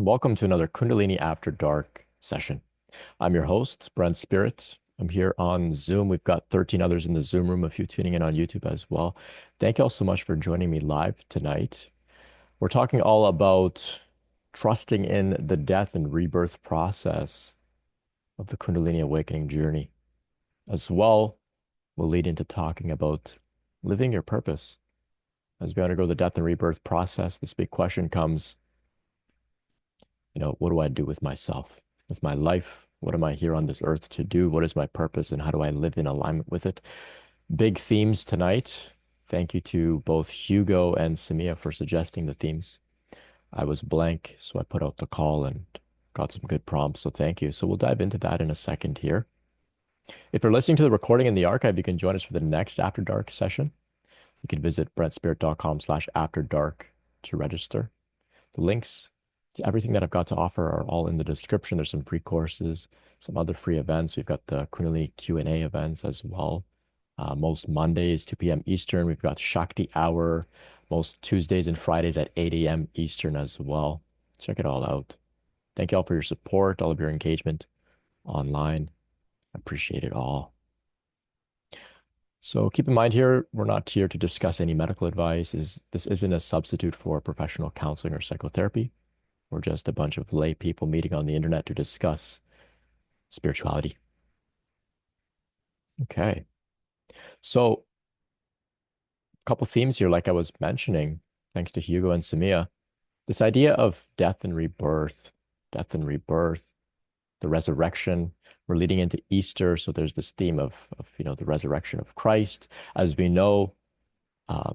Welcome to another Kundalini After Dark session. I'm your host, Brent Spirit. I'm here on Zoom. We've got 13 others in the Zoom room, a few tuning in on YouTube as well. Thank you all so much for joining me live tonight. We're talking all about trusting in the death and rebirth process of the Kundalini awakening journey. As well, we'll lead into talking about living your purpose. As we undergo the death and rebirth process, this big question comes, what do I do with myself, with my life? What am I here on this earth to do? What is my purpose and how do I live in alignment with it? Big themes tonight. Thank you to both Hugo and Samia for suggesting the themes. I was blank, so I put out the call and got some good prompts. So thank you. So we'll dive into that in a second here. If you're listening to the recording in the archive, you can join us for the next After Dark session. You can visit brentspirit.com/after dark to register. The links to everything that I've got to offer are all in the description. There's some free courses, some other free events. We've got the Kundalini Q&A events as well. Most Mondays, 2 p.m. Eastern. We've got Shakti Hour, most Tuesdays and Fridays at 8 a.m. Eastern as well. Check it all out. Thank you all for your support, all of your engagement online. I appreciate it all. So keep in mind here, we're not here to discuss any medical advice. This isn't a substitute for professional counseling or psychotherapy. We're just a bunch of lay people meeting on the internet to discuss spirituality. Okay. So a couple themes here, like I was mentioning, thanks to Hugo and Samia, this idea of death and rebirth, the resurrection. We're leading into Easter, so there's this theme of the resurrection of Christ. As we know,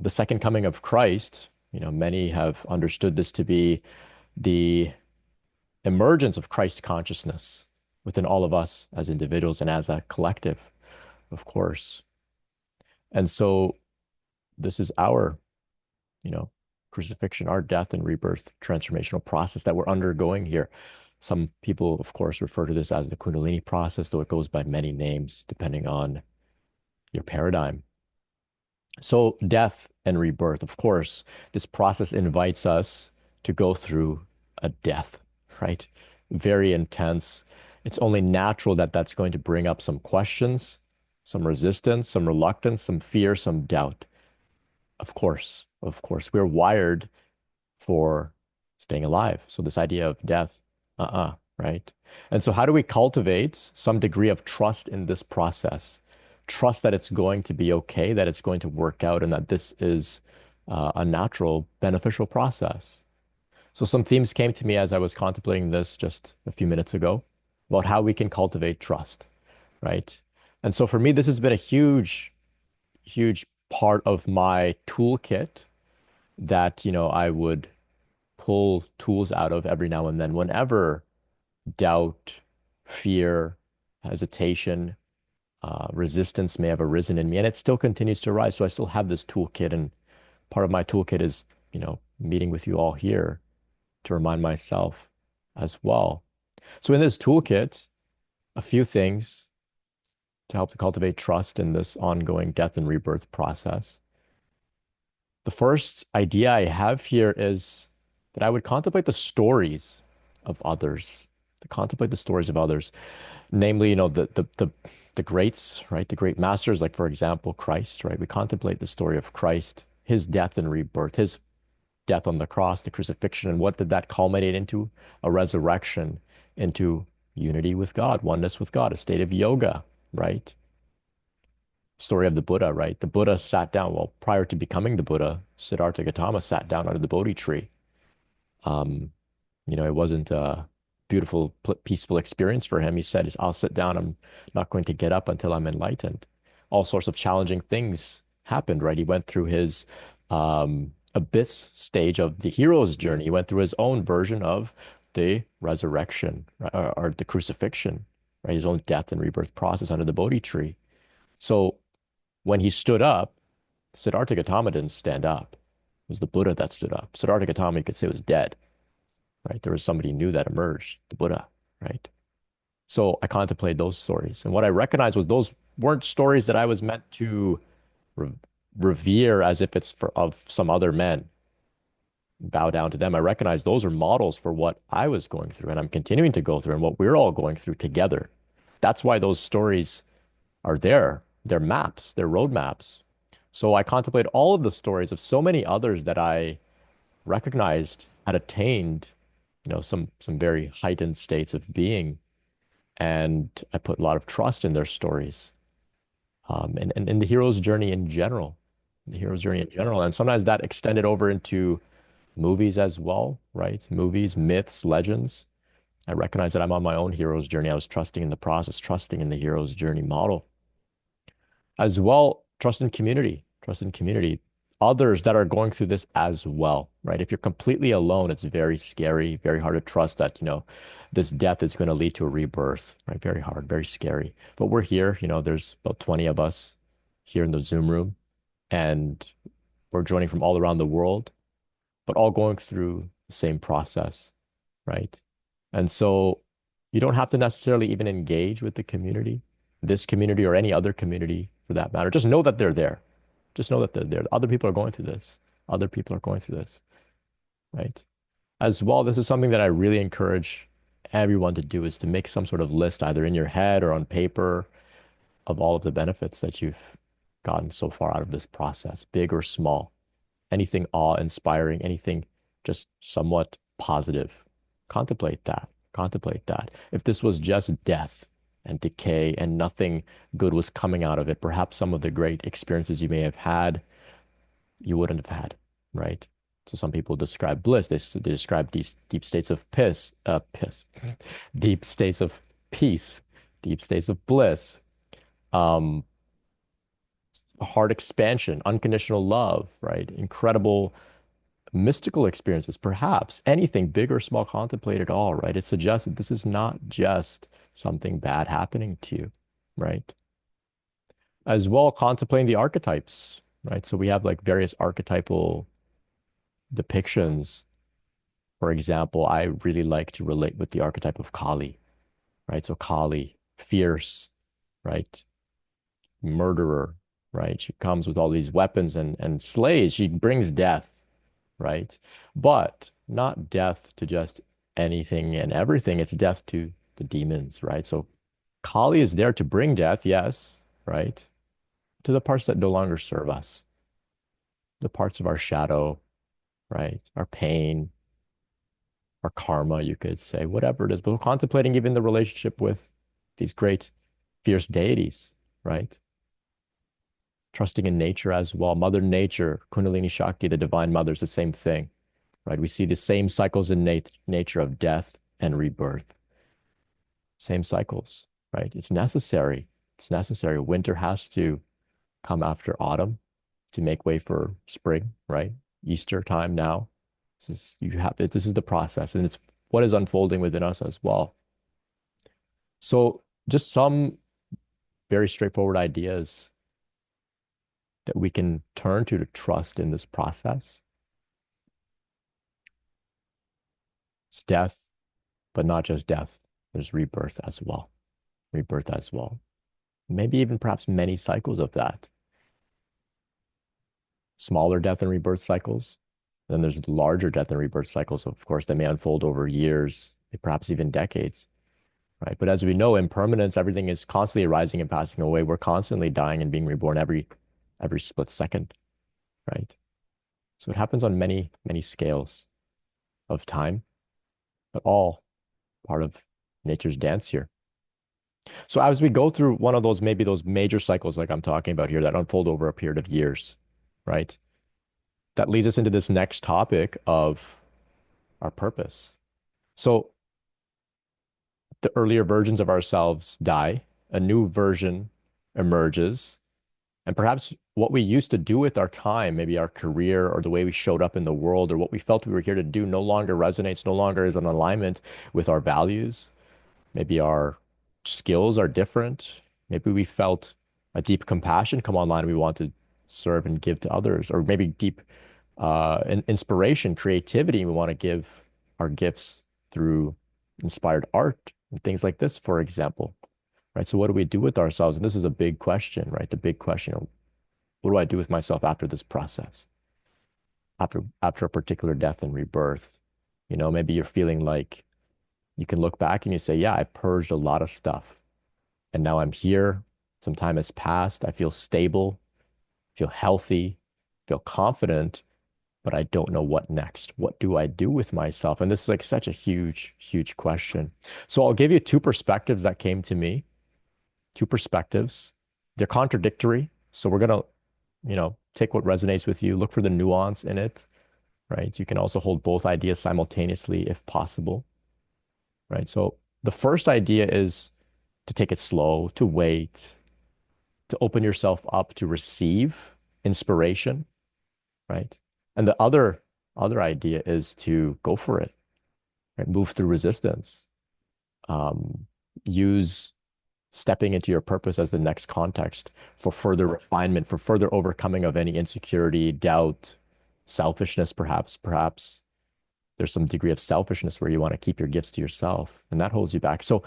the second coming of Christ, many have understood this to be the emergence of Christ consciousness within all of us as individuals and as a collective, of course. And so this is our, crucifixion, our death and rebirth transformational process that we're undergoing here. Some people, of course, refer to this as the Kundalini process, though it goes by many names depending on your paradigm. So death and rebirth, of course, this process invites us to go through a death, right? Very intense. It's only natural that that's going to bring up some questions, some resistance, some reluctance, some fear, some doubt. Of course, we're wired for staying alive. So this idea of death, right? And so how do we cultivate some degree of trust in this process? Trust that it's going to be okay, that it's going to work out, and that this is a natural, beneficial process. So some themes came to me as I was contemplating this just a few minutes ago about how we can cultivate trust, right? And so for me, this has been a huge, huge part of my toolkit that, I would pull tools out of every now and then whenever doubt, fear, hesitation, resistance may have arisen in me, and it still continues to arise. So I still have this toolkit, and part of my toolkit is, meeting with you all here to remind myself as well. So in this toolkit, a few things to help to cultivate trust in this ongoing death and rebirth process. The first idea I have here is that I would contemplate the stories of others, to contemplate the stories of others, namely, the greats, right? The great masters, like for example, Christ, right? We contemplate the story of Christ, his death and rebirth, his death on the cross, the crucifixion, and what did that culminate into? A resurrection, into unity with God, oneness with God, a state of yoga, right? Story of the Buddha, right? The Buddha sat down, well, prior to becoming the Buddha, Siddhartha Gautama sat down under the Bodhi tree. Um, it wasn't a beautiful, peaceful experience for him. He said, I'll sit down. I'm not going to get up until I'm enlightened. All sorts of challenging things happened, right? He went through his abyss stage of the hero's journey. He went through his own version of the resurrection, right? Or the crucifixion, right? His own death and rebirth process under the Bodhi tree. So when he stood up, Siddhartha Gautama didn't stand up. It was the Buddha that stood up. Siddhartha Gautama, you could say, was dead, right? There was somebody new that emerged, the Buddha, right? So I contemplated those stories. And what I recognized was those weren't stories that I was meant to re revere as if it's of some other men. bow down to them. I recognize those are models for what I was going through and I'm continuing to go through and what we're all going through together. That's why those stories are there. They're maps, they're roadmaps. So I contemplate all of the stories of so many others that I recognized had attained, some very heightened states of being. And I put a lot of trust in their stories. And in the hero's journey in general, the hero's journey in general. And sometimes that extended over into movies as well, right? Movies, myths, legends. I recognize that I'm on my own hero's journey. I was trusting in the process, trusting in the hero's journey model. As well, trust in community, others that are going through this as well, right? If you're completely alone, it's very scary, very hard to trust that, this death is going to lead to a rebirth, right? Very hard, very scary. But we're here, there's about 20 of us here in the Zoom room, and we're joining from all around the world, but all going through the same process, right? And so you don't have to necessarily even engage with the community, this community or any other community for that matter. Just know that they're there. Just know that they're there. Other people are going through this. Other people are going through this, right? As well, this is something that I really encourage everyone to do is to make some sort of list either in your head or on paper of all of the benefits that you've gotten so far out of this process, big or small, anything awe-inspiring, anything just somewhat positive. Contemplate that. Contemplate that. If this was just death and decay and nothing good was coming out of it, perhaps some of the great experiences you may have had, you wouldn't have had, right? So some people describe bliss. They describe these deep states of deep states of peace, deep states of bliss, um, heart expansion, unconditional love, right? Incredible mystical experiences, perhaps anything big or small, contemplate it all, right? It suggests that this is not just something bad happening to you, right? As well, contemplating the archetypes, right? So we have like various archetypal depictions. For example, I really like to relate with the archetype of Kali, right? So Kali, fierce, right? Murderer, right? She comes with all these weapons and slays. She brings death, right? But not death to just anything and everything. It's death to the demons, right? So Kali is there to bring death, yes, right? To the parts that no longer serve us, the parts of our shadow, right? Our pain, our karma, you could say, whatever it is. But we're contemplating even the relationship with these great, fierce deities, right? Trusting in nature as well. Mother Nature, Kundalini Shakti, the Divine Mother, is the same thing, right? We see the same cycles in nature of death and rebirth. Same cycles, right? It's necessary. It's necessary. Winter has to come after autumn to make way for spring, right? Easter time now. This is the process, and it's what is unfolding within us as well. So just some very straightforward ideas that we can turn to trust in this process. It's death, but not just death. There's rebirth as well. Rebirth as well. Maybe even perhaps many cycles of that. Smaller death and rebirth cycles. Then there's larger death and rebirth cycles, of course, that may unfold over years, perhaps even decades, right? But as we know, impermanence, everything is constantly arising and passing away. We're constantly dying and being reborn every split second, right? So it happens on many, many scales of time, but all part of nature's dance here. So as we go through one of those, maybe those major cycles like I'm talking about here that unfold over a period of years, right? That leads us into this next topic of our purpose. So the earlier versions of ourselves die, a new version emerges, and perhaps what we used to do with our time, maybe our career or the way we showed up in the world or what we felt we were here to do no longer resonates, no longer is in alignment with our values. Maybe our skills are different. Maybe we felt a deep compassion come online. We want to serve and give to others, or maybe deep inspiration, creativity. We want to give our gifts through inspired art and things like this, for example, right? So what do we do with ourselves? And this is a big question, right? The big question, what do I do with myself after this process? after a particular death and rebirth. Maybe you're feeling like you can look back and you say, yeah, I purged a lot of stuff. And now I'm here. Some time has passed. I feel stable, feel healthy, feel confident, but I don't know what next. What do I do with myself? And this is like such a huge, huge question. So I'll give you two perspectives that came to me, two perspectives. They're contradictory. So we're going to, take what resonates with you, look for the nuance in it, right? You can also hold both ideas simultaneously if possible, right? So the first idea is to take it slow, to wait, to open yourself up to receive inspiration, right? And the other idea is to go for it, right? Move through resistance. Use stepping into your purpose as the next context for further refinement, for further overcoming of any insecurity, doubt, selfishness, perhaps. Perhaps there's some degree of selfishness where you want to keep your gifts to yourself, and that holds you back. So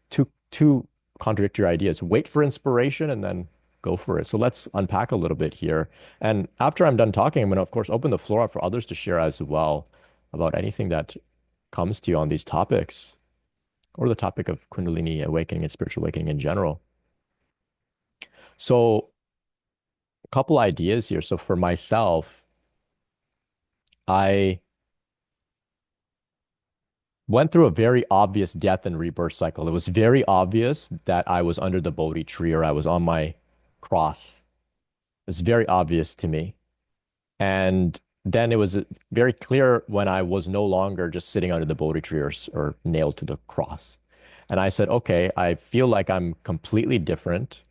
two contradictory ideas. Wait for inspiration and then go for it. So let's unpack a little bit here. And after I'm done talking, I'm going to, of course, open the floor up for others to share as well about anything that comes to you on these topics or the topic of Kundalini awakening and spiritual awakening in general. So a couple ideas here. So for myself, I went through a very obvious death and rebirth cycle. It was very obvious that I was under the Bodhi tree or I was on my cross. It was very obvious to me. And then it was very clear when I was no longer just sitting under the Bodhi tree or nailed to the cross. And I said, okay, I feel like I'm completely different.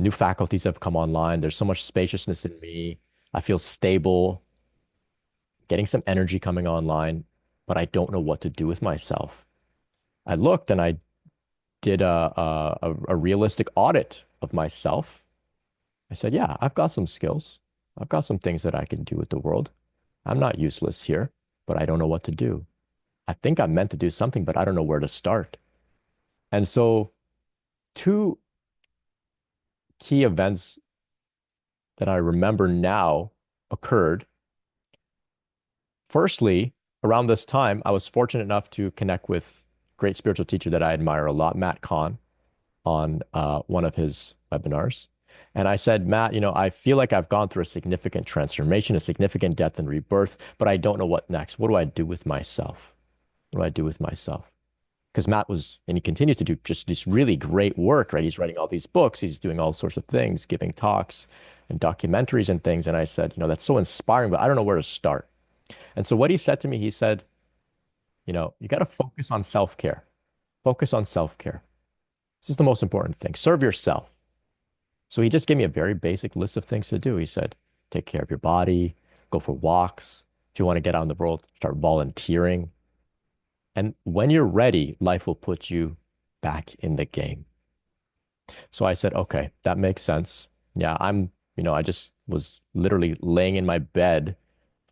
New faculties have come online. There's so much spaciousness in me. I feel stable, getting some energy coming online, but I don't know what to do with myself. I looked and I did a realistic audit of myself. I said, yeah, I've got some skills. I've got some things that I can do with the world. I'm not useless here, but I don't know what to do. I think I'm meant to do something, but I don't know where to start. And so, two key events that I remember now occurred. Firstly, around this time, I was fortunate enough to connect with a great spiritual teacher that I admire a lot, Matt Kahn, on one of his webinars. And I said, Matt, I feel like I've gone through a significant transformation, a significant death and rebirth, but I don't know what next. What do I do with myself? What do I do with myself? Because Matt was, and he continues to do just this really great work, right? He's writing all these books, he's doing all sorts of things, giving talks and documentaries and things. And I said, that's so inspiring, but I don't know where to start. And so what he said to me, he said, you got to focus on self-care. Focus on self-care. This is the most important thing. Serve yourself. So he just gave me a very basic list of things to do. He said, take care of your body, go for walks. If you want to get out in the world, start volunteering. And when you're ready, life will put you back in the game. So I said, okay, that makes sense. Yeah, I just was literally laying in my bed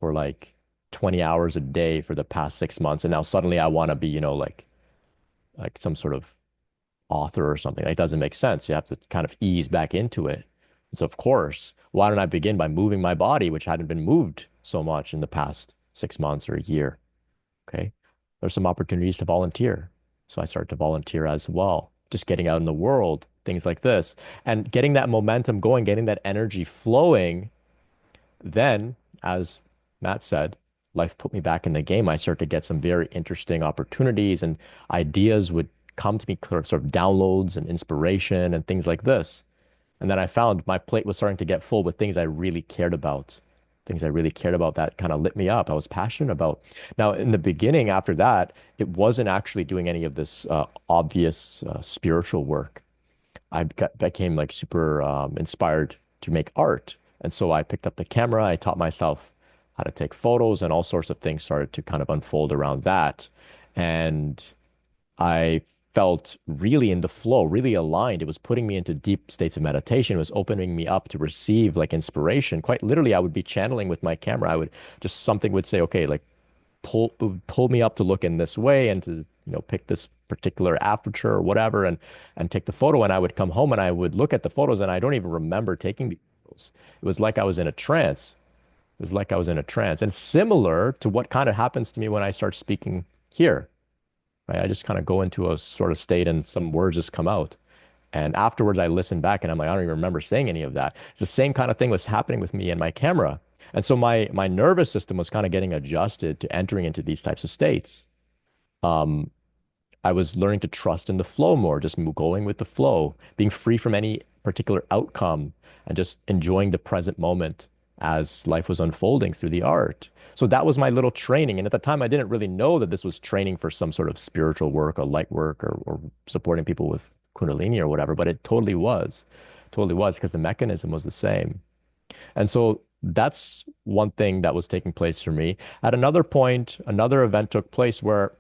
for like 20 hours a day for the past 6 months. And now suddenly I want to be, like some sort of author or something. That doesn't make sense. You have to kind of ease back into it. And so, of course, why don't I begin by moving my body, which hadn't been moved so much in the past 6 months or a year? Okay. There's some opportunities to volunteer. So I started to volunteer as well, just getting out in the world, things like this, and getting that momentum going, getting that energy flowing. Then, as Matt said, life put me back in the game. I started to get some very interesting opportunities and ideas would come to me, sort of downloads and inspiration and things like this. And then I found my plate was starting to get full with things I really cared about. Things I really cared about that kind of lit me up. I was passionate about. Now, in the beginning, after that, it wasn't actually doing any of this obvious spiritual work. Became like super inspired to make art. And so I picked up the camera. I taught myself how to take photos and all sorts of things started to kind of unfold around that. And I felt really in the flow, really aligned. It was putting me into deep states of meditation. It was opening me up to receive like inspiration. Quite literally, I would be channeling with my camera. I would just something would say, okay, like pull me up to look in this way and to pick this particular aperture or whatever and take the photo. And I would come home and I would look at the photos and I don't even remember taking the photos. It was like I was in a trance. It was like I was in a trance. And similar to what kind of happens to me when I start speaking here, right? I just kind of go into a sort of state and some words just come out. And afterwards, I listen back and I'm like, I don't even remember saying any of that. It's the same kind of thing was happening with me and my camera. And so my nervous system was kind of getting adjusted to entering into these types of states. Um, I was learning to trust in the flow more, just going with the flow, being free from any particular outcome, and just enjoying the present moment as life was unfolding through the art. So that was my little training. And at the time, I didn't really know that this was training for some sort of spiritual work or light work or supporting people with Kundalini or whatever, but it totally was because the mechanism was the same. And so that's one thing that was taking place for me. At another point, another event took place where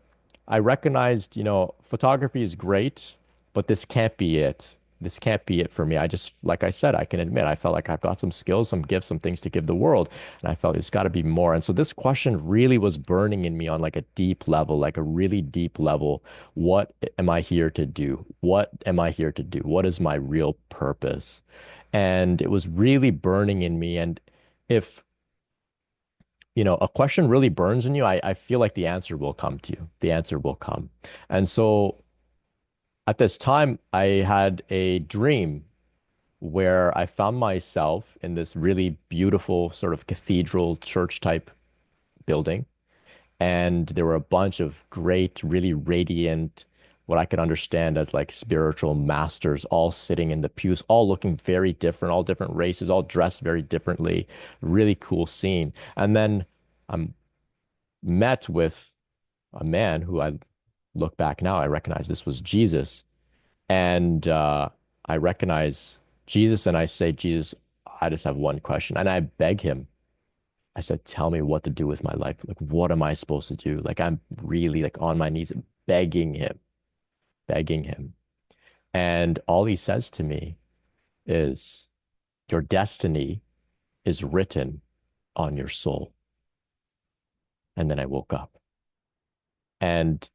I recognized, photography is great, but this can't be it. This can't be it for me. I just, like I said, I can admit, I felt like I've got some skills, some gifts, some things to give the world. And I felt there's got to be more. And so this question really was burning in me on like a deep level, like a really deep level. What am I here to do? What am I here to do? What is my real purpose? And it was really burning in me. And if a question really burns in you, I feel like the answer will come to you. The answer will come. And so at this time, I had a dream where I found myself in this really beautiful sort of cathedral church type building. And there were a bunch of great, really radiant, what I could understand as like spiritual masters, all sitting in the pews, all looking very different, all different races, all dressed very differently. Really cool scene. And then I'm met with a man who I look back now, I recognize this was Jesus. And I recognize Jesus and I say, Jesus, I just have one question. And I beg him. I said, tell me what to do with my life. Like, what am I supposed to do? Like, I'm really like on my knees begging him, begging him. And all he says to me is, your destiny is written on your soul. And then I woke up. And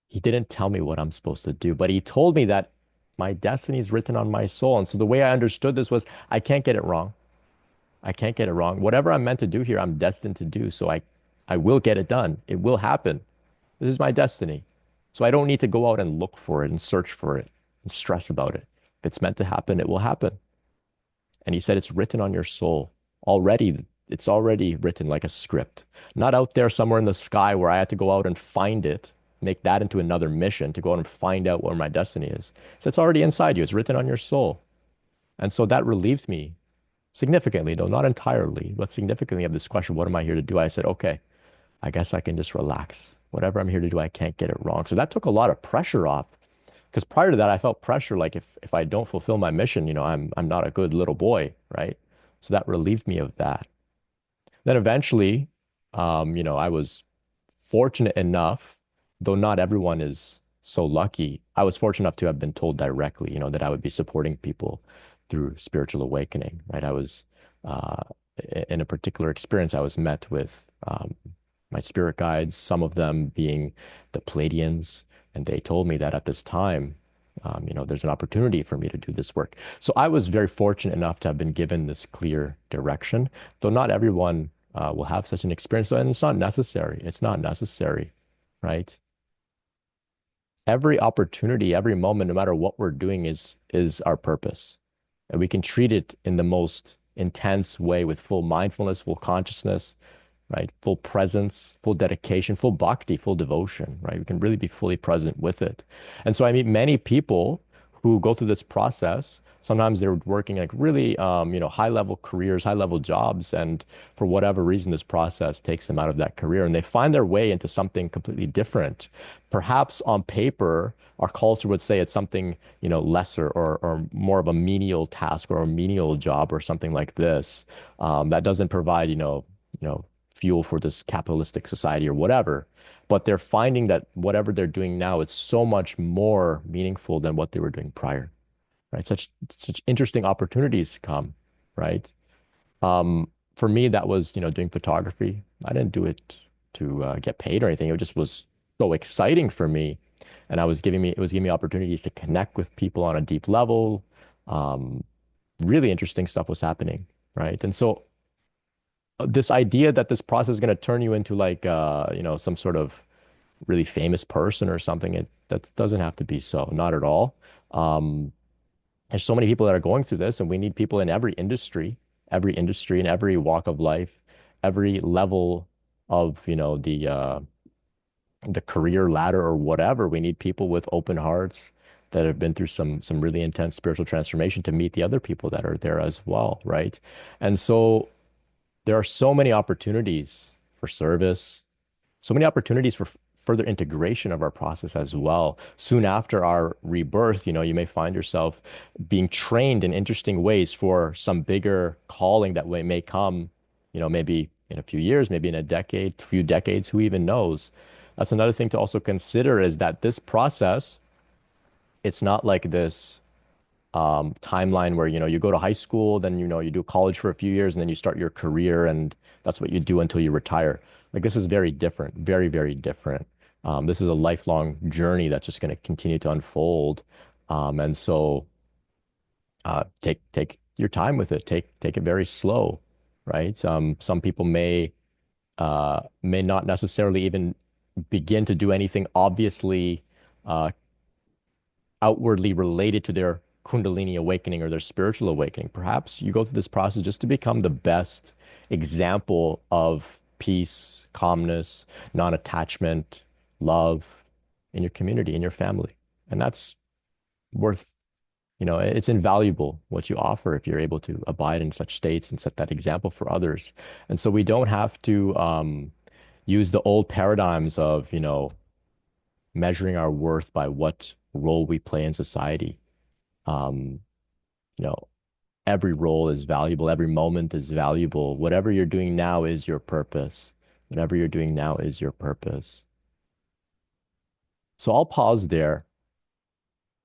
he didn't tell me what I'm supposed to do, but he told me that my destiny is written on my soul. And so the way I understood this was I can't get it wrong. I can't get it wrong. Whatever I'm meant to do here, I'm destined to do. So I will get it done. It will happen. This is my destiny. So I don't need to go out and look for it and search for it and stress about it. If it's meant to happen, it will happen. And he said, it's written on your soul already. It's already written like a script, not out there somewhere in the sky where I had to go out and find it, make that into another mission to go out and find out where my destiny is. So it's already inside you. It's written on your soul. And so that relieved me significantly, though not entirely, but significantly of this question, what am I here to do? I said, okay, I guess I can just relax. Whatever I'm here to do, I can't get it wrong. So that took a lot of pressure off. Because prior to that, I felt pressure like if I don't fulfill my mission, I'm not a good little boy, right? So that relieved me of that. Then eventually, I was fortunate enough, though not everyone is so lucky. I was fortunate enough to have been told directly, that I would be supporting people through spiritual awakening, right? I was uh, in a particular experience, I was met with my spirit guides, some of them being the Pleiadians, and they told me that at this time, there's an opportunity for me to do this work. So I was very fortunate enough to have been given this clear direction, though not everyone will have such an experience. And it's not necessary. It's not necessary, right? Every opportunity, every moment, no matter what we're doing, is our purpose. And we can treat it in the most intense way with full mindfulness, full consciousness, right? Full presence, full dedication, full bhakti, full devotion, right? We can really be fully present with it. And so I meet many people who go through this process. Sometimes they're working like really, high level careers, high level jobs. And for whatever reason, this process takes them out of that career and they find their way into something completely different. Perhaps on paper, our culture would say it's something, lesser or more of a menial task or a menial job or something like this, that doesn't provide, fuel for this capitalistic society or whatever. But they're finding that whatever they're doing now is so much more meaningful than what they were doing prior, right? Such interesting opportunities come, right? For me, that was, doing photography. I didn't do it to get paid or anything. It just was so exciting for me. And it was giving me opportunities to connect with people on a deep level. Um, Really interesting stuff was happening, right? And so this idea that this process is going to turn you into like some sort of really famous person or something, that doesn't have to be so, not at all. Um, there's so many people that are going through this, and we need people in every industry, in every walk of life, every level of, the career ladder or whatever. We need people with open hearts that have been through some really intense spiritual transformation to meet the other people that are there as well, right? And so there are so many opportunities for service, so many opportunities for further integration of our process as well. Soon after our rebirth, you may find yourself being trained in interesting ways for some bigger calling that may come, maybe in a few years, maybe in a decade, few decades, who even knows? That's another thing to also consider, is that this process, it's not like this timeline where you go to high school, then you do college for a few years, and then you start your career, and that's what you do until you retire. Like, this is very different, very, very different. This is a lifelong journey that's just going to continue to unfold, and so take your time with it. Take it very slow, right? Some people may not necessarily even begin to do anything obviously uh, outwardly related to their Kundalini awakening or their spiritual awakening. Perhaps you go through this process just to become the best example of peace, calmness, non-attachment, love in your community, in your family. And that's worth, it's invaluable what you offer if you're able to abide in such states and set that example for others. And so we don't have to use the old paradigms of, measuring our worth by what role we play in society. Um, you know, every role is valuable, every moment is valuable. Whatever you're doing now is your purpose. Whatever you're doing now is your purpose. So I'll pause there.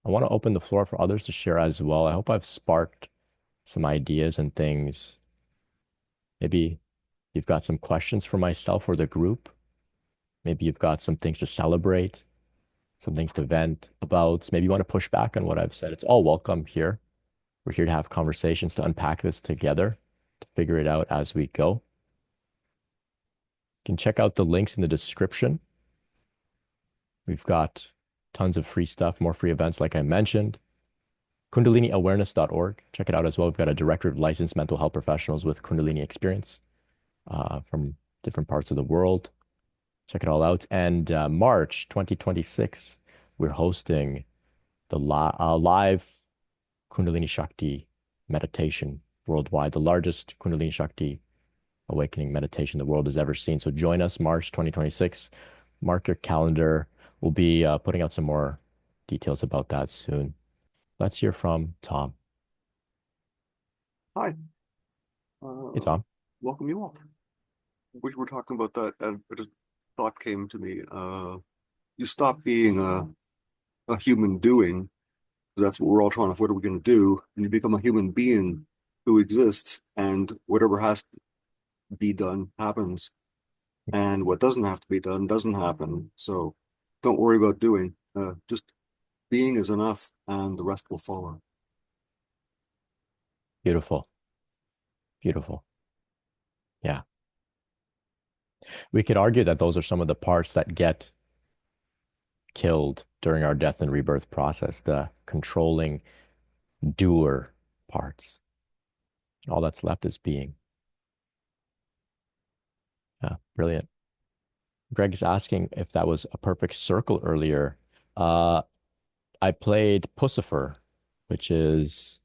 I want to open the floor for others to share as well. I hope I've sparked some ideas and things. Maybe you've got some questions for myself or the group. Maybe you've got some things to celebrate, some things to vent about. Maybe you want to push back on what I've said. It's all welcome here. We're here to have conversations, to unpack this together, to figure it out as we go. You can check out the links in the description. We've got tons of free stuff, more free events, like I mentioned. KundaliniAwareness.org. Check it out as well. We've got a directory of licensed mental health professionals with Kundalini experience from different parts of the world. Check it all out. And March 2026, we're hosting the live Kundalini Shakti meditation worldwide, the largest Kundalini Shakti awakening meditation the world has ever seen. So join us March 2026. Mark your calendar. We'll be putting out some more details about that soon. Let's hear from Tom. Hi, Hey, Tom. welcome you all. We were talking about that, and a thought came to me. You stop being a human doing. That's what we're all trying to. What are we going to do? And you become a human being who exists, and whatever has to be done happens, and what doesn't have to be done doesn't happen. So don't worry about doing. Just being is enough, and the rest will follow. Beautiful. Beautiful. Yeah. We could argue that those are some of the parts that get killed during our death and rebirth process, the controlling doer parts. All that's left is being. Yeah, brilliant. Greg is asking if that was a perfect circle earlier. I played Pussifer, which is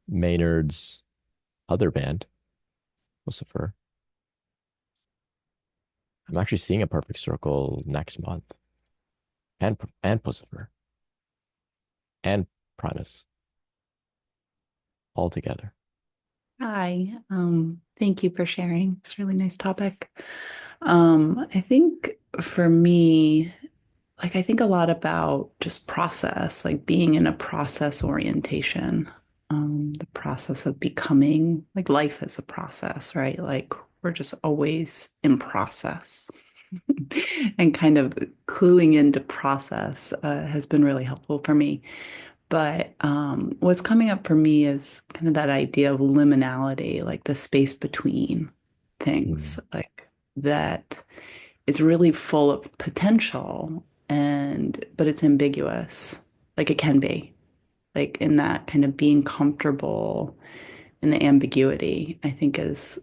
Maynard's other band, Pussifer. I'm actually seeing a perfect circle next month, and Pussifer and Primus all together. Hi, thank you for sharing. It's a really nice topic. I think for me, I think a lot about just process, like being in a process orientation, the process of becoming, like life is a process, right? Like we're just always in process. And kind of cluing into process has been really helpful for me. But what's coming up for me is kind of that idea of liminality, like the space between things Mm. like that. It's really full of potential and but it's ambiguous. Like it can be. Like in that kind of being comfortable in the ambiguity, I think is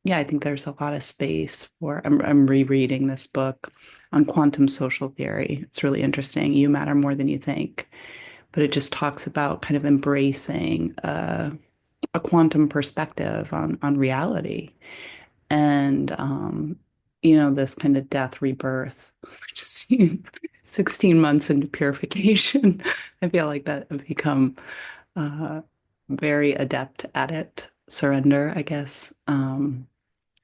yeah, I think there's a lot of space for I'm rereading this book on quantum social theory. It's really interesting. You matter more than you think. But it just talks about kind of embracing a quantum perspective on reality and this kind of death rebirth, which seems 16 months into purification. I feel like that I've become uh, very adept at it. Surrender, I guess.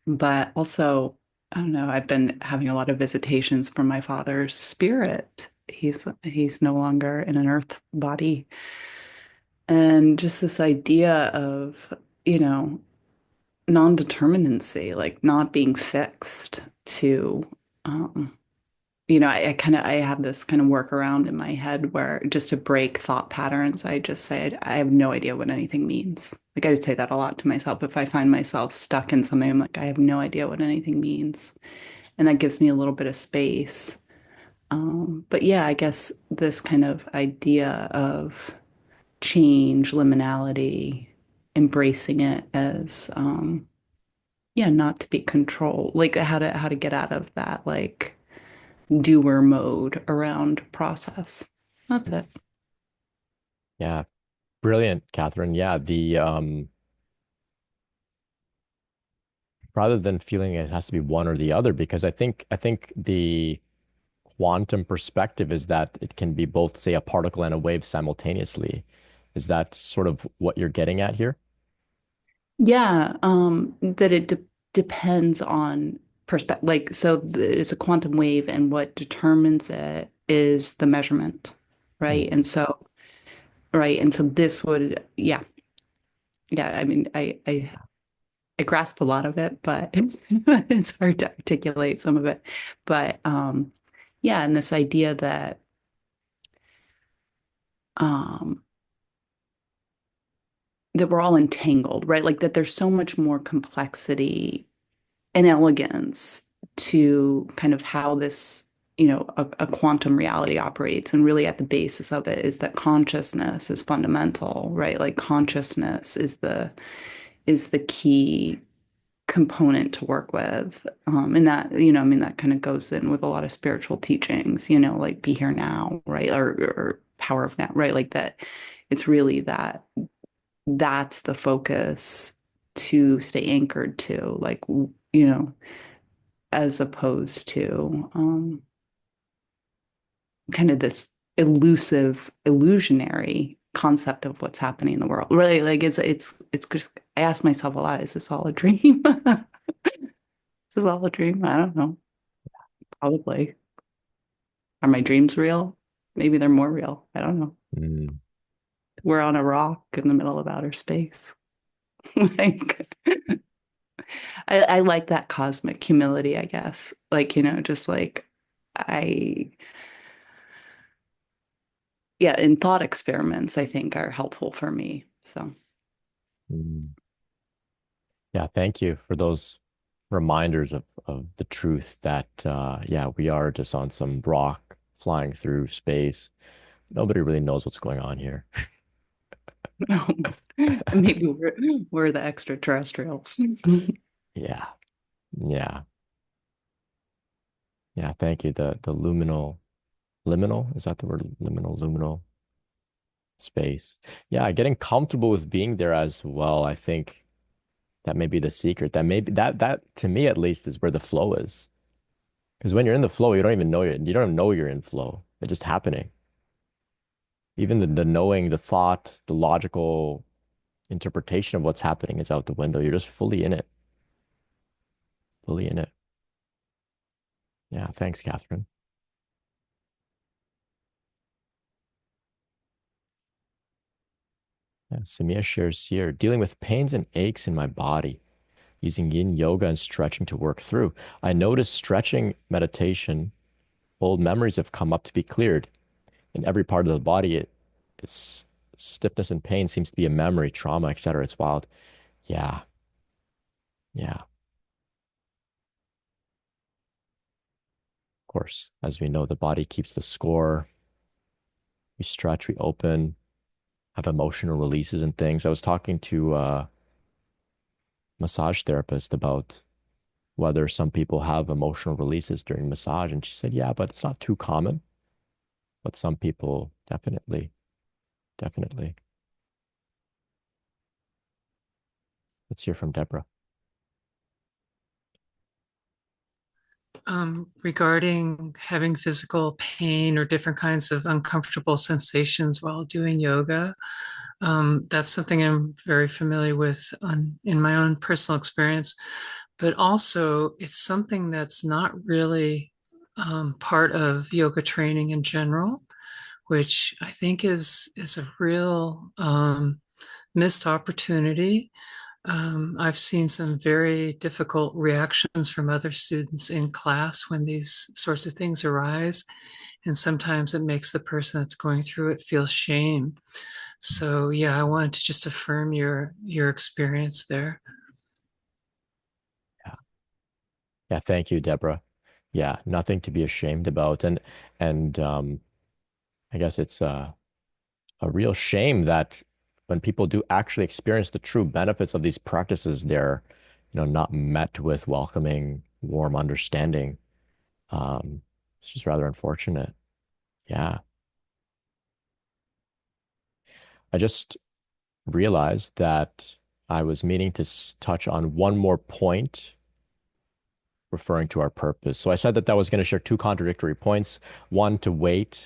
But also, I don't know, I've been having a lot of visitations from my father's spirit. He's no longer in an earth body. And just this idea of, you know, non-determinacy, like not being fixed to, um, I kind of I have this kind of workaround in my head where just to break thought patterns, I just say I have no idea what anything means. Like I just say that a lot to myself. If I find myself stuck in something, I'm like, I have no idea what anything means. And that gives me a little bit of space. But yeah, I guess this kind of idea of change, liminality, embracing it as yeah, not to be controlled, like how to get out of that like doer mode around process. That's it. Yeah, brilliant, Catherine. Yeah, the rather than feeling it has to be one or the other, because I think the quantum perspective is that it can be both, say, a particle and a wave simultaneously. Is that sort of what you're getting at here? Yeah, that it de depends on perspective. Like, so it's a quantum wave, and what determines it is the measurement, right? Mm. And so this would, yeah, yeah. I mean, I grasp a lot of it, but it's hard to articulate some of it. But yeah, and this idea um, that we're all entangled, right? Like that there's so much more complexity and elegance to kind of how this, a quantum reality operates. And really at the basis of it is that consciousness is fundamental, right? Like consciousness is the key component to work with. And that, I mean, that kind of goes in with a lot of spiritual teachings, like be here now, right? Or power of now, right? Like that it's really that's the focus to stay anchored to, like, as opposed to kind of this elusive, illusionary concept of what's happening in the world. Really, like it's just I ask myself a lot, is this all a dream? Is this all a dream? I don't know. Probably. Are my dreams real? Maybe they're more real. I don't know. Mm. We're on a rock in the middle of outer space. Like I like that cosmic humility, I guess. Like, just like I yeah, and thought experiments I think are helpful for me. So Mm. Yeah, thank you for those reminders of the truth that yeah, we are just on some rock flying through space. Nobody really knows what's going on here. maybe we're the extraterrestrials. Yeah. Yeah. Yeah, thank you. The liminal, is that the word? Luminal space. Yeah, getting comfortable with being there as well. I think that may be the secret. That maybe that to me at least is where the flow is. Because when you're in the flow, you don't even know you're in flow. It's just happening. Even the knowing, the thought, the logical interpretation of what's happening is out the window. You're just fully in it, fully in it. Yeah, thanks, Catherine. Yeah, Samia shares here, dealing with pains and aches in my body, using yin yoga and stretching to work through. I noticed stretching meditation, old memories have come up to be cleared. In every part of the body, it's stiffness and pain seems to be a memory, trauma, etc. It's wild. Yeah, Yeah, of course. As we know, the body keeps the score. We stretch, we open, have emotional releases and things. I was talking to a massage therapist about whether some people have emotional releases during massage, and she said, yeah, but it's not too common. But some people definitely, definitely. Let's hear from Deborah. Regarding having physical pain or different kinds of uncomfortable sensations while doing yoga, that's something I'm very familiar with in my own personal experience. But also, it's something that's not really part of yoga training in general, which I think is a real missed opportunity. I've seen some very difficult reactions from other students in class when these sorts of things arise. And sometimes it makes the person that's going through it feel shame. So yeah, I wanted to just affirm your experience there. Yeah. Yeah, thank you, Deborah. Yeah, nothing to be ashamed about. And I guess it's a real shame that when people do actually experience the true benefits of these practices, they're, not met with welcoming, warm understanding. It's just rather unfortunate. Yeah. I just realized that I was meaning to touch on one more point referring to our purpose. So I said that was going to share two contradictory points. One, to wait,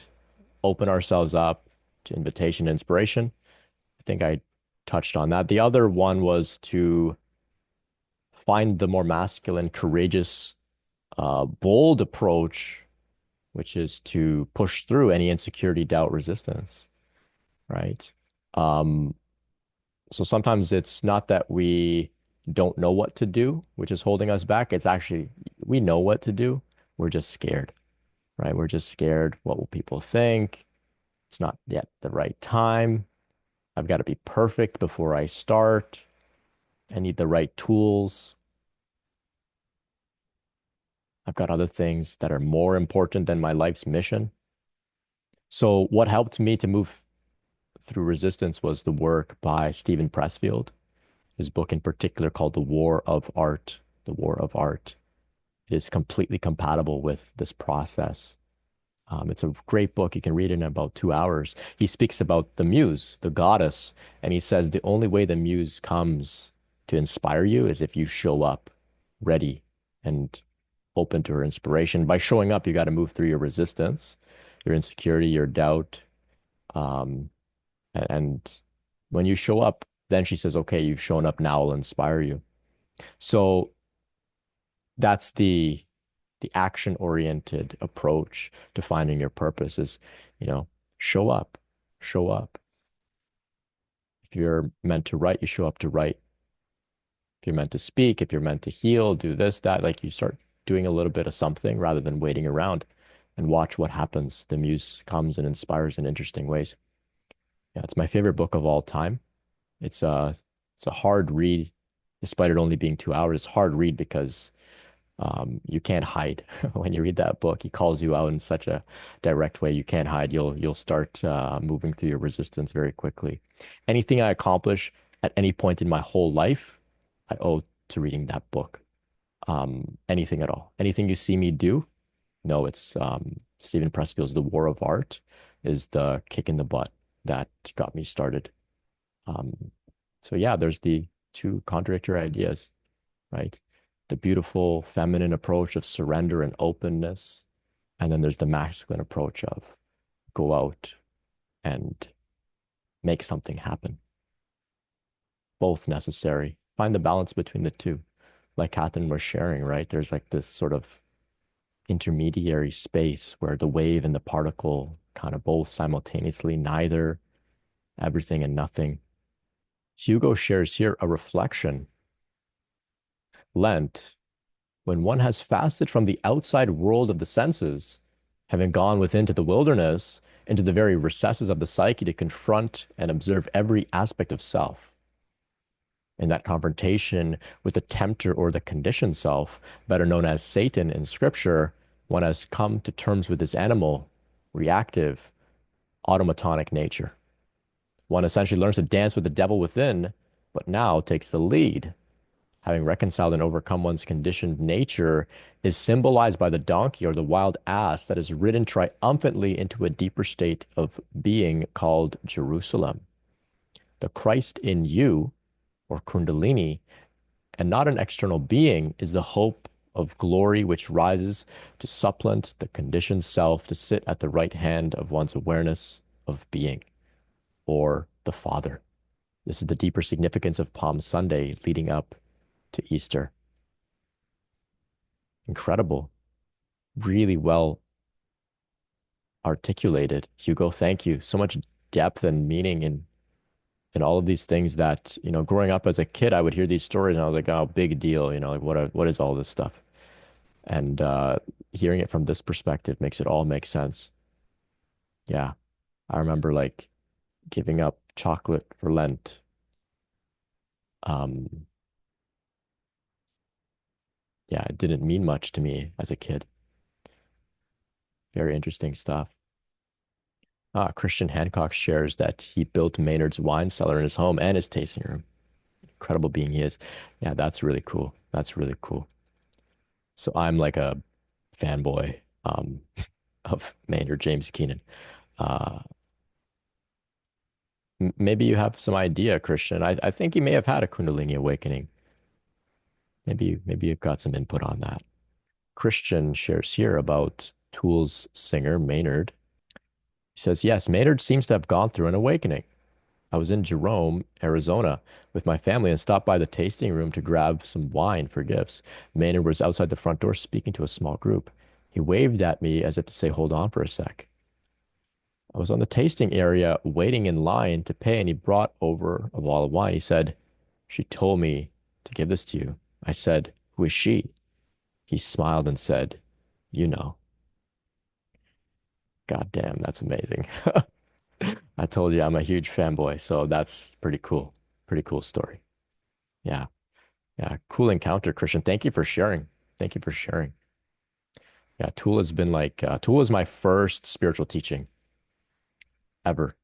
open ourselves up to invitation and inspiration. I think I touched on that. The other one was to find the more masculine, courageous, bold approach, which is to push through any insecurity, doubt, resistance, right? Um, so sometimes it's not that we don't know what to do, which is holding us back. It's actually, we know what to do. We're just scared, right? We're just scared. What will people think? It's not yet the right time. I've got to be perfect before I start. I need the right tools. I've got other things that are more important than my life's mission. So, what helped me to move through resistance was the work by Stephen Pressfield, his book in particular called The War of Art. The War of Art. It is completely compatible with this process. It's a great book. You can read it in about 2 hours. He speaks about the muse, the goddess, and he says the only way the muse comes to inspire you is if you show up ready and open to her inspiration. By showing up, you got to move through your resistance, your insecurity, your doubt. Um, and when you show up, then she says, okay, you've shown up, now I'll inspire you. So that's the action oriented approach to finding your purpose is, you know, show up, show up. If you're meant to write, you show up to write. If you're meant to speak, if you're meant to heal, do this, that, like you start doing a little bit of something rather than waiting around and watch what happens. The muse comes and inspires in interesting ways. Yeah, it's my favorite book of all time. It's a it's a hard read, despite it only being 2 hours. It's hard read because you can't hide when you read that book. He calls you out in such a direct way. You can't hide. You'll start moving through your resistance very quickly. Anything I accomplish at any point in my whole life, I owe to reading that book. Anything at all. Anything you see me do, no, it's Stephen Pressfield's The War of Art is the kick in the butt that got me started. Um, so yeah, there's the two contradictory ideas, right? The beautiful feminine approach of surrender and openness. And then there's the masculine approach of go out and make something happen. Both necessary. Find the balance between the two. Like Catherine was sharing, right? There's like this sort of intermediary space where the wave and the particle kind of both simultaneously, neither everything and nothing. Hugo shares here a reflection. Lent, when one has fasted from the outside world of the senses, having gone within to the wilderness, into the very recesses of the psyche to confront and observe every aspect of self. And that confrontation with the tempter or the conditioned self, better known as Satan in scripture, one has come to terms with this animal, reactive, automatonic nature. One essentially learns to dance with the devil within, but now takes the lead. Having reconciled and overcome one's conditioned nature is symbolized by the donkey or the wild ass that is ridden triumphantly into a deeper state of being called Jerusalem. The Christ in you, or Kundalini, and not an external being, is the hope of glory which rises to supplant the conditioned self to sit at the right hand of one's awareness of being, or the Father. This is the deeper significance of Palm Sunday leading up to Easter. Incredible. Really well articulated. Hugo, thank you. So much depth and meaning in all of these things that, growing up as a kid, I would hear these stories and I was like, oh, big deal, like what is all this stuff? And hearing it from this perspective makes it all make sense. Yeah. I remember like giving up chocolate for Lent. Um, yeah, it didn't mean much to me as a kid. Very interesting stuff. Christian Hancock shares that he built Maynard's wine cellar in his home and his tasting room. Incredible being he is. Yeah, that's really cool. That's really cool. So I'm like a fanboy of Maynard James Keenan. Uh, Maybe you have some idea, Christian. I think he may have had a Kundalini awakening. Maybe you've got some input on that. Christian shares here about Tool's singer Maynard. He says, yes, Maynard seems to have gone through an awakening. I was in Jerome, Arizona, with my family and stopped by the tasting room to grab some wine for gifts. Maynard was outside the front door speaking to a small group. He waved at me as if to say, hold on for a sec. I was on the tasting area waiting in line to pay, and he brought over a bottle of wine. He said, she told me to give this to you. I said, who is she? He smiled and said, you know. God damn, that's amazing. I told you I'm a huge fanboy, so that's pretty cool. Pretty cool story. Yeah. Yeah. Cool encounter, Christian. Thank you for sharing. Thank you for sharing. Yeah. Tool has been like, Tool was my first spiritual teaching ever,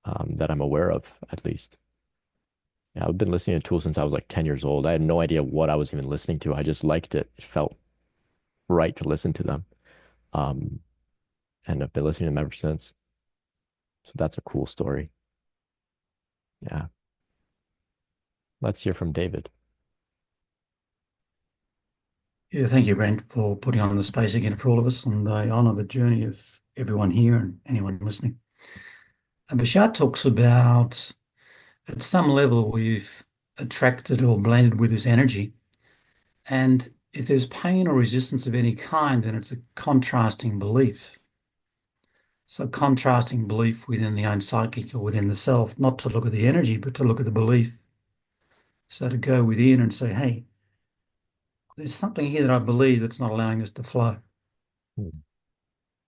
that I'm aware of, at least. Yeah, I've been listening to Tool since I was like 10 years old. I had no idea what I was even listening to. I just liked it. It felt right to listen to them. Um, and I've been listening to them ever since. So that's a cool story. Yeah. Let's hear from David. Yeah, thank you, Brent, for putting on the space again for all of us. And I honour the journey of everyone here and anyone listening. And Bashar talks about, at some level, we've attracted or blended with this energy. And if there's pain or resistance of any kind, then it's a contrasting belief. So contrasting belief within the own psychic or within the self, not to look at the energy, but to look at the belief. So to go within and say, hey, there's something here that I believe that's not allowing this to flow. Hmm.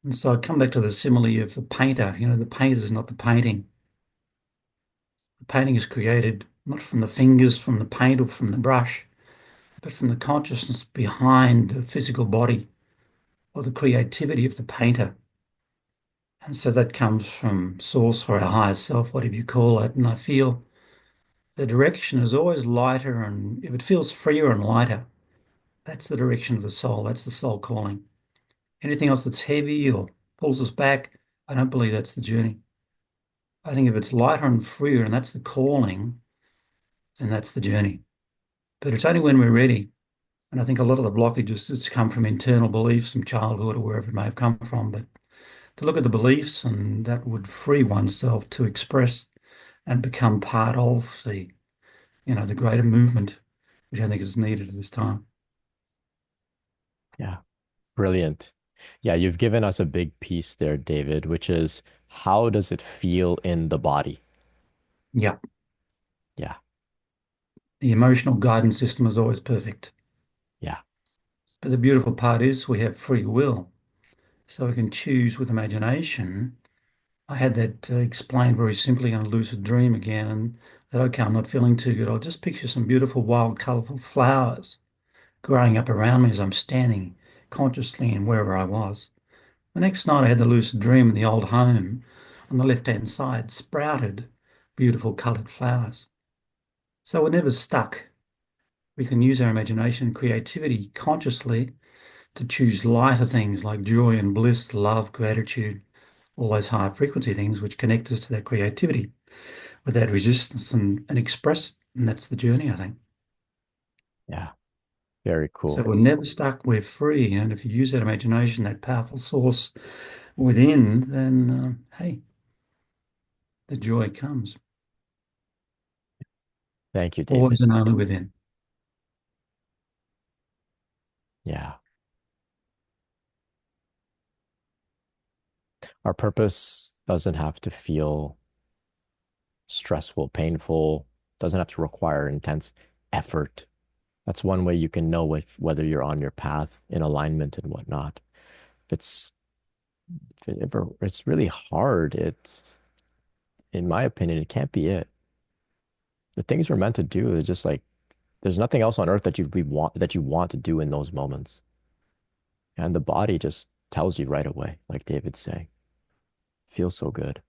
And so I come back to the simile of the painter. The painter is not the painting. The painting is created not from the fingers, from the paint, or from the brush, but from the consciousness behind the physical body or the creativity of the painter. And so that comes from source or our higher self, whatever you call it. And I feel the direction is always lighter, and if it feels freer and lighter, that's the direction of the soul. That's the soul calling. Anything else that's heavy or pulls us back, I don't believe that's the journey. I think if it's lighter and freer and that's the calling, then that's the journey. But it's only when we're ready. And I think a lot of the blockages just come from internal beliefs from childhood or wherever it may have come from. But to look at the beliefs, and that would free oneself to express and become part of the greater movement, which I think is needed at this time. Yeah. Brilliant. Yeah, you've given us a big piece there, David, which is how does it feel in the body? Yeah. Yeah. The emotional guidance system is always perfect. Yeah. But the beautiful part is we have free will. So we can choose with imagination. I had that explained very simply in a lucid dream again, and that, okay, I'm not feeling too good, I'll just picture some beautiful, wild, colourful flowers growing up around me as I'm standing consciously in wherever I was. The next night, I had the lucid dream, and the old home on the left-hand side sprouted beautiful coloured flowers. So we're never stuck. We can use our imagination and creativity consciously to choose lighter things like joy and bliss, love, gratitude, all those high frequency things which connect us to that creativity without resistance and express it. And that's the journey, I think. Yeah, very So cool. we're never stuck, we're free. And if you use that imagination, that powerful source within, then hey, the joy comes. Thank you, Always David. and only within. Yeah. Our purpose doesn't have to feel stressful, painful, doesn't have to require intense effort. That's one way you can know if whether you're on your path in alignment and whatnot. If it's really hard, it's in my opinion, it can't be it. The things we're meant to do is just like there's nothing else on earth that you want to do in those moments. And the body just tells you right away, like David's saying. Feels so good.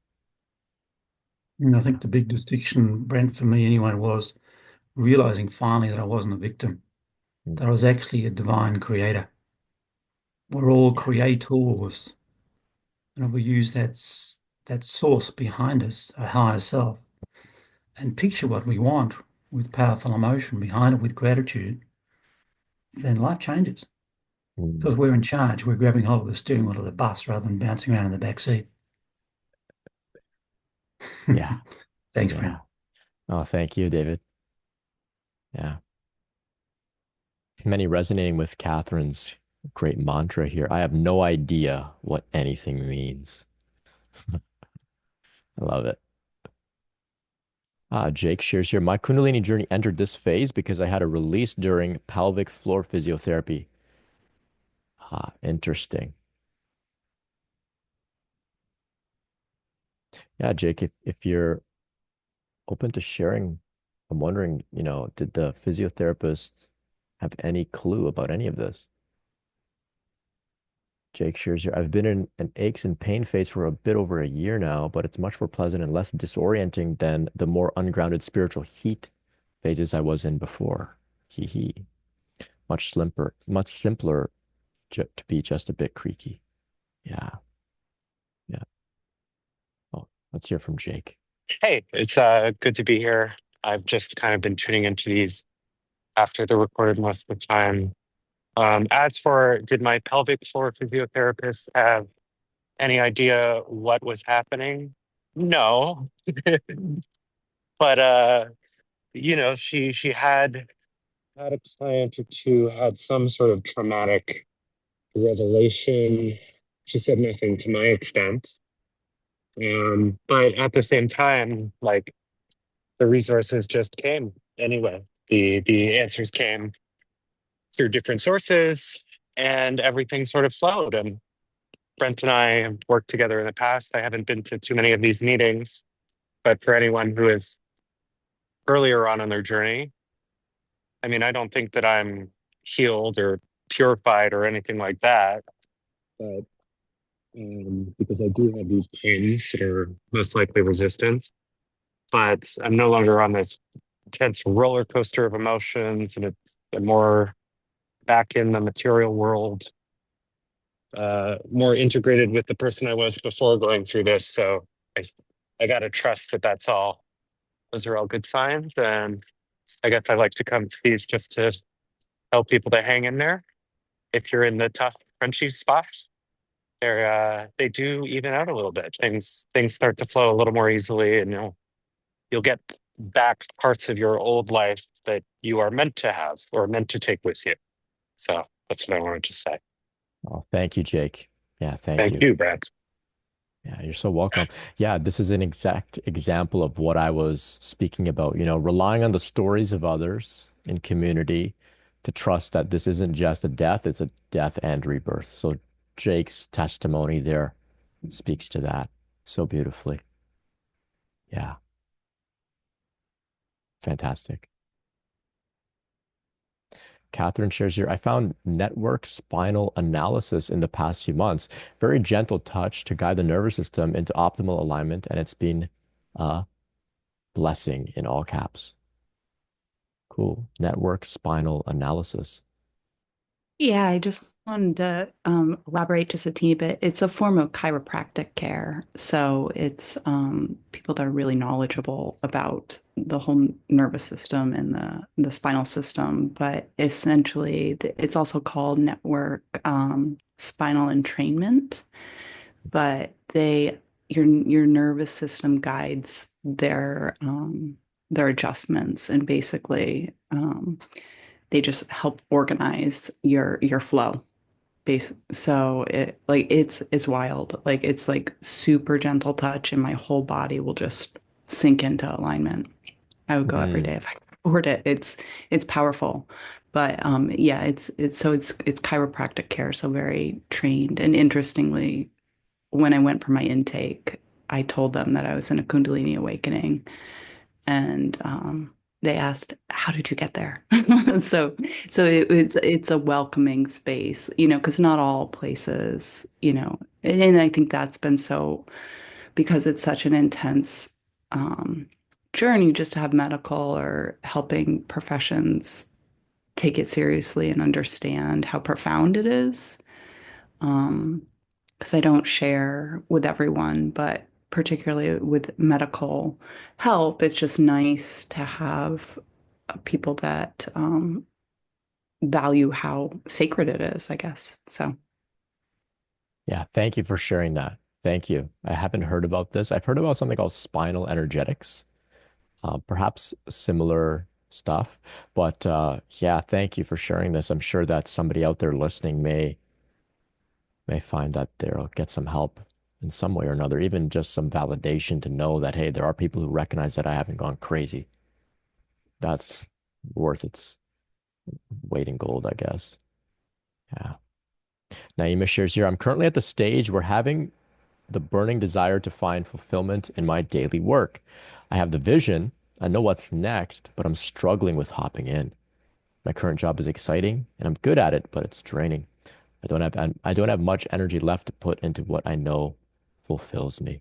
And I Yeah. think the big distinction, Brent, for me anyway, was realizing finally that I wasn't a victim, Mm. that I was actually a divine creator. We're all Yeah. creators, and if we use that source behind us, our higher self, and picture what we want with powerful emotion behind it, with gratitude, then life changes Mm. because we're in charge. We're grabbing hold of the steering wheel of the bus rather than bouncing around in the back seat. Yeah. Thanks, Brent. Yeah. Oh, thank you, David. Yeah. Many resonating with Catherine's great mantra here. I have no idea what anything means. I love it. Jake shares here. My Kundalini journey entered this phase because I had a release during pelvic floor physiotherapy. Interesting. Yeah, Jake, if you're open to sharing, I'm wondering, did the physiotherapist have any clue about any of this? Jake shares here. I've been in an aches and pain phase for a bit over a year now, but it's much more pleasant and less disorienting than the more ungrounded spiritual heat phases I was in before. Hee hee. Much simpler to be just a bit creaky. Yeah. Yeah. Oh, let's hear from Jake. Hey, it's good to be here. I've just kind of been tuning into these after they're recorded most of the time. As for, did my pelvic floor physiotherapist have any idea what was happening? No. But she had a client or two had some sort of traumatic revelation. She said nothing to my extent. But at the same time, like the resources just came anyway. The answers came through different sources, and everything sort of flowed. And Brent and I have worked together in the past. I haven't been to too many of these meetings, but for anyone who is earlier on in their journey, I mean, I don't think that I'm healed or purified or anything like that. But because I do have these pains that are most likely resistance, but I'm no longer on this intense roller coaster of emotions, and it's more back in the material world, more integrated with the person I was before going through this. So I, I got to trust that that's all. Those are all good signs, and I guess I like to come to these just to help people to hang in there. If you're in the tough, crunchy spots, they do even out a little bit. Things start to flow a little more easily, and you'll get back parts of your old life that you are meant to have or meant to take with you. So that's what I wanted to say. Oh, thank you, Jake. Yeah, thank Thank you. you, Brad. Yeah, you're so welcome. Yeah, this is an exact example of what I was speaking about, relying on the stories of others in community to trust that this isn't just a death, it's a death and rebirth. So Jake's testimony there speaks to that so beautifully. Yeah. Fantastic. Catherine shares here, I found network spinal analysis in the past few months. Very gentle touch to guide the nervous system into optimal alignment, and it's been a blessing in all caps. Cool. Network spinal analysis. Yeah, I just wanted to elaborate just a teeny bit. It's a form of chiropractic care. So it's people that are really knowledgeable about the whole nervous system and the spinal system. But essentially, it's also called network spinal entrainment. But your nervous system guides their adjustments, and basically they just help organize your flow base. So it's wild. Like it's like super gentle touch and my whole body will just sink into alignment. I would go every Mm. day if I could afford it. It's powerful. But yeah, it's chiropractic care, so very trained. And interestingly, when I went for my intake, I told them that I was in a Kundalini awakening, and they asked, "How did you get there?" So, it's a welcoming space, because not all places, and I think that's been so because it's such an intense um, journey just to have medical or helping professions take it seriously and understand how profound it is. Um, because I don't share with everyone, but particularly with medical help, it's just nice to have people that value how sacred it is, I guess. So, Yeah, thank you for sharing that. Thank you. I haven't heard about this. I've heard about something called spinal energetics, perhaps similar stuff. But yeah, thank you for sharing this. I'm sure that somebody out there listening may find that they'll get some help in some way or another, even just some validation to know that, hey, there are people who recognize that I haven't gone crazy. That's worth its weight in gold, I guess. Yeah. Naima shares here, I'm currently at the stage where having the burning desire to find fulfillment in my daily work. I have the vision, I know what's next, but I'm struggling with hopping in. My current job is exciting and I'm good at it, but it's draining. I don't have much energy left to put into what I know fulfills me.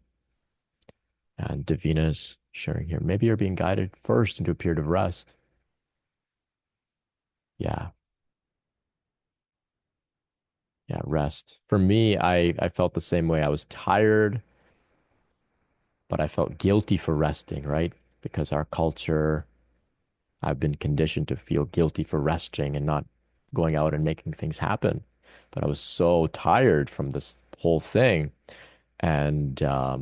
And Davina's sharing here. Maybe you're being guided first into a period of rest. Yeah. Yeah, rest. For me, I felt the same way. I was tired, but I felt guilty for resting, right? Because our culture, I've been conditioned to feel guilty for resting and not going out and making things happen. But I was so tired from this whole thing. And a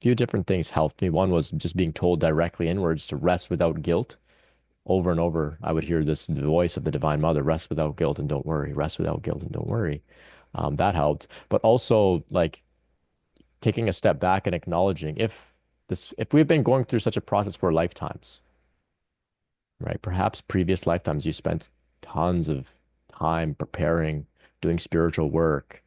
few different things helped me. One was just being told directly inwards to rest without guilt. Over and over, I would hear this voice of the Divine Mother, rest without guilt and don't worry, rest without guilt and don't worry. That helped. But also like taking a step back and acknowledging if we've been going through such a process for lifetimes, right? Perhaps previous lifetimes you spent tons of time preparing, doing spiritual work.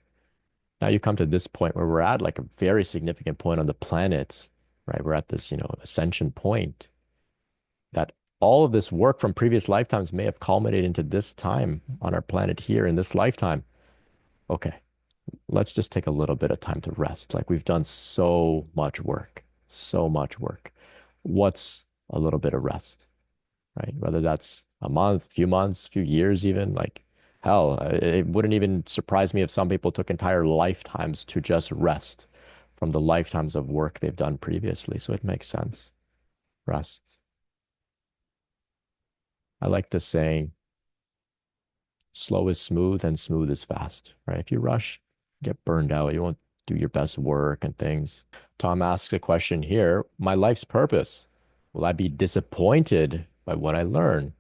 Now you come to this point where we're at like a very significant point on the planet, right? We're at this, ascension point that all of this work from previous lifetimes may have culminated into this time on our planet here in this lifetime. Okay, let's just take a little bit of time to rest. Like we've done so much work, so much work. What's a little bit of rest, right? Whether that's a month, few months, few years, even like hell, it wouldn't even surprise me if some people took entire lifetimes to just rest from the lifetimes of work they've done previously. So it makes sense. Rest. I like the saying, slow is smooth and smooth is fast, right? If you rush, get burned out, you won't do your best work and things. Tom asks a question here, my life's purpose. Will I be disappointed by what I learn?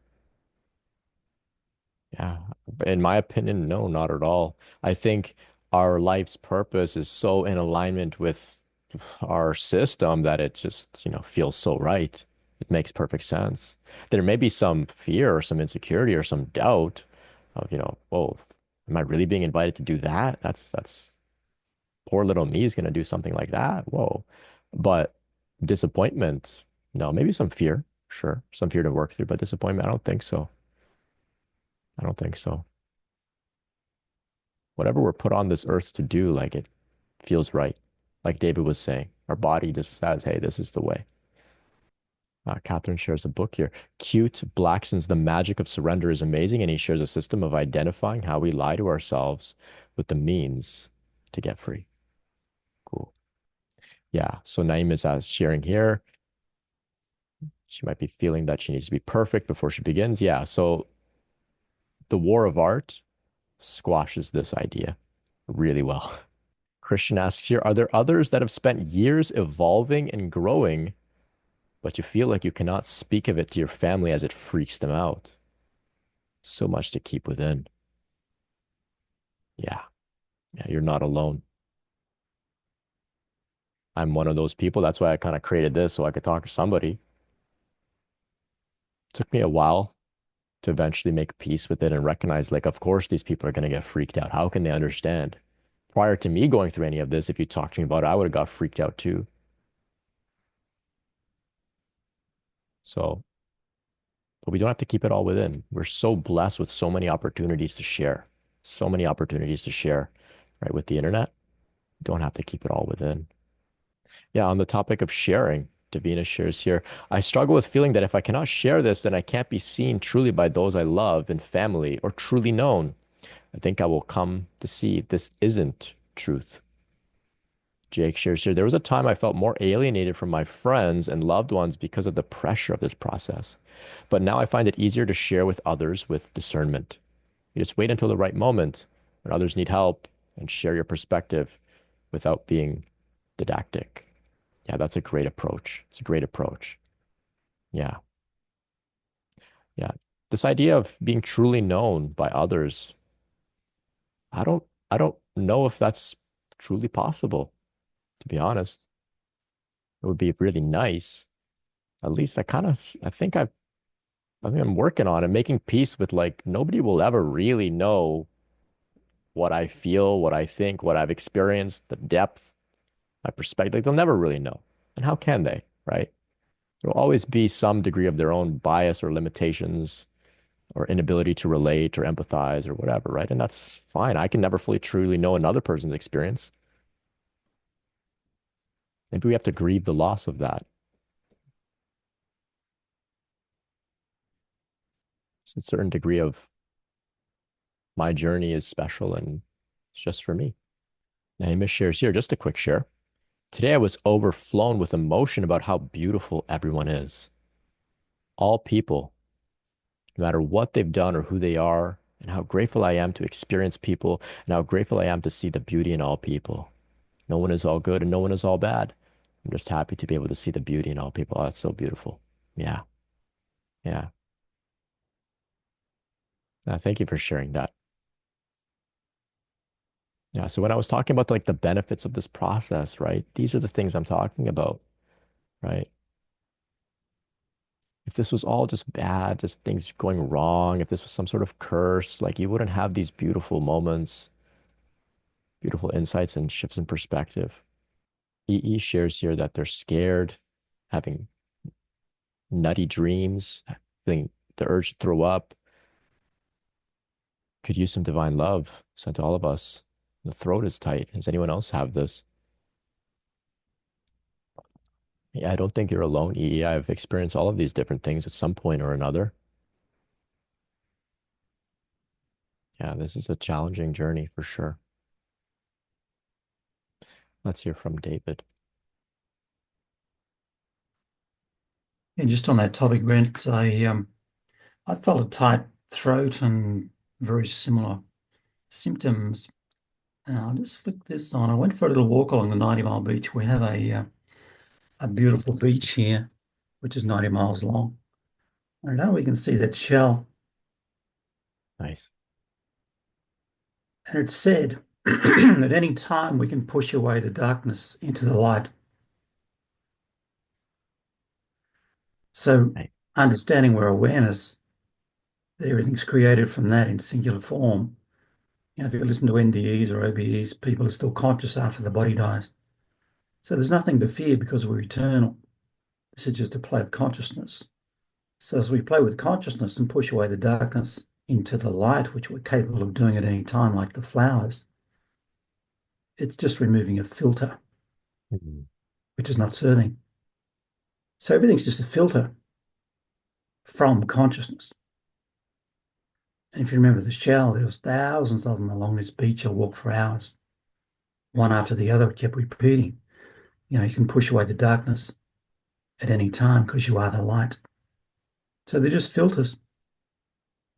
Yeah, in my opinion, no, not at all. I think our life's purpose is so in alignment with our system that it just, feels so right. It makes perfect sense. There may be some fear or some insecurity or some doubt of, whoa, am I really being invited to do that? That's poor little me is going to do something like that. Whoa. But disappointment, No, maybe some fear, sure. Some fear to work through, but disappointment, I don't think so. I don't think so. Whatever we're put on this earth to do, like it feels right. Like David was saying, our body just says, hey, this is the way. Catherine shares a book here. Cute Blackson's The Magic of Surrender is amazing, and he shares a system of identifying how we lie to ourselves with the means to get free. Cool. Yeah. So Naeem is sharing here. She might be feeling that she needs to be perfect before she begins. Yeah. So the war of art squashes this idea really well. Christian asks here, are there others that have spent years evolving and growing, but you feel like you cannot speak of it to your family as it freaks them out? So much to keep within. Yeah. Yeah, you're not alone. I'm one of those people. That's why I kind of created this so I could talk to somebody. It took me a while to eventually make peace with it and recognize, like, of course, these people are going to get freaked out. How can they understand? Prior to me going through any of this, if you talked to me about it, I would have got freaked out too. So, but we don't have to keep it all within. We're so blessed with so many opportunities to share, so many opportunities to share, right? With the internet, you don't have to keep it all within. Yeah, on the topic of sharing, Davina shares here, I struggle with feeling that if I cannot share this, then I can't be seen truly by those I love and family or truly known. I think I will come to see this isn't truth. Jake shares here, there was a time I felt more alienated from my friends and loved ones because of the pressure of this process. But now I find it easier to share with others with discernment. You just wait until the right moment when others need help and share your perspective without being didactic. Yeah, that's a great approach. It's a great approach. Yeah. Yeah. This idea of being truly known by others, I don't I don't know if that's truly possible, to be honest. It would be really nice. At least I think I'm working on it, making peace with like nobody will ever really know what I feel, what I think, what I've experienced, the depth, my perspective. Like, they'll never really know. And how can they, right? There'll always be some degree of their own bias or limitations or inability to relate or empathize or whatever, right? And that's fine. I can never fully truly know another person's experience. Maybe we have to grieve the loss of that. It's a certain degree of my journey is special and it's just for me. Naima shares here, just a quick share. Today I was overflown with emotion about how beautiful everyone is. All people, no matter what they've done or who they are, and how grateful I am to experience people and how grateful I am to see the beauty in all people. No one is all good and no one is all bad. I'm just happy to be able to see the beauty in all people. Oh, that's so beautiful. Yeah. Yeah. Thank you for sharing that. Yeah. So when I was talking about like the benefits of this process, right? These are the things I'm talking about, right? If this was all just bad, just things going wrong, if this was some sort of curse, like you wouldn't have these beautiful moments, beautiful insights and shifts in perspective. EE shares here that they're scared, having nutty dreams, feeling the urge to throw up. Could use some divine love sent to all of us. The throat is tight. Does anyone else have this? Yeah, I don't think you're alone, EE. I've experienced all of these different things at some point or another. Yeah, this is a challenging journey for sure. Let's hear from David. And just on that topic, Brent, I felt a tight throat and very similar symptoms. I'll just flick this on. I went for a little walk along the 90 Mile Beach. We have a beautiful beach here, which is 90 miles long. And now we can see that shell. Nice. And it said, at any time we can push away the darkness into the light. So Nice. understanding we're awareness, that everything's created from that in singular form. You know, if you listen to NDEs or OBEs, people are still conscious after the body dies. So there's nothing to fear because we're eternal. This is just a play of consciousness. So as we play with consciousness and push away the darkness into the light, which we're capable of doing at any time, like the flowers, it's just removing a filter, which is not serving. So everything's just a filter from consciousness. And if you remember the shell, there was thousands of them along this beach. I walked for hours, one after the other. It kept repeating. You can push away the darkness at any time because you are the light. So they're just filters.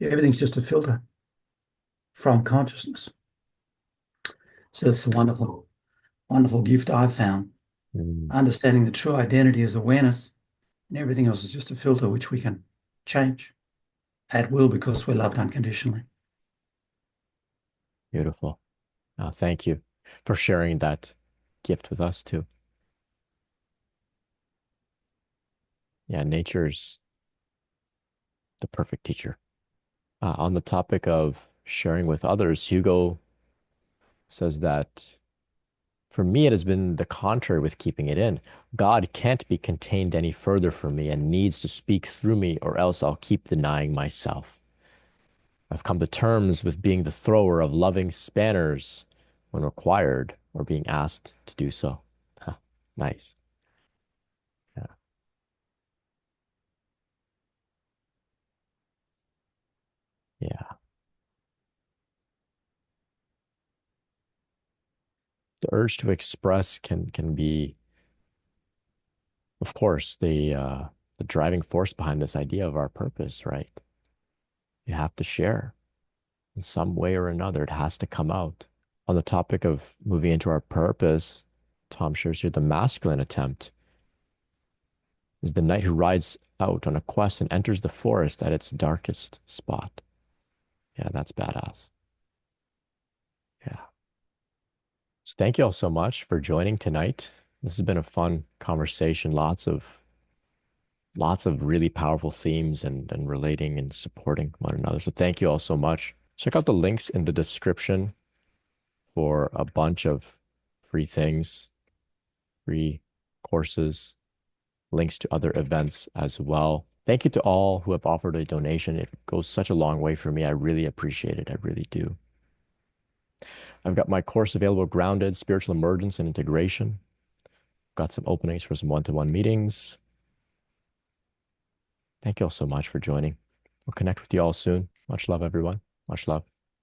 Everything's just a filter from consciousness. So it's a wonderful, wonderful gift I've found. Understanding the true identity is awareness, and everything else is just a filter which we can change at will because we're loved unconditionally. Beautiful. Thank you for sharing that gift with us too. Yeah, nature's the perfect teacher. On the topic of sharing with others, Hugo says that for me, it has been the contrary with keeping it in. God can't be contained any further for me and needs to speak through me, or else I'll keep denying myself. I've come to terms with being the thrower of loving spanners when required or being asked to do so. Huh, nice. Yeah. Yeah. The urge to express can be, of course, the driving force behind this idea of our purpose, right? You have to share in some way or another. It has to come out. On the topic of moving into our purpose, Tom shares here the masculine attempt is the knight who rides out on a quest and enters the forest at its darkest spot. Yeah, that's badass. Yeah. So thank you all so much for joining tonight. This has been a fun conversation. Lots of really powerful themes and relating and supporting one another. So thank you all so much. Check out the links in the description for a bunch of free things, free courses, links to other events as well. Thank you to all who have offered a donation. It goes such a long way for me. I really appreciate it. I really do. I've got my course available, Grounded, Spiritual Emergence and Integration. Got some openings for some one-to-one meetings. Thank you all so much for joining. We'll connect with you all soon. Much love, everyone. Much love.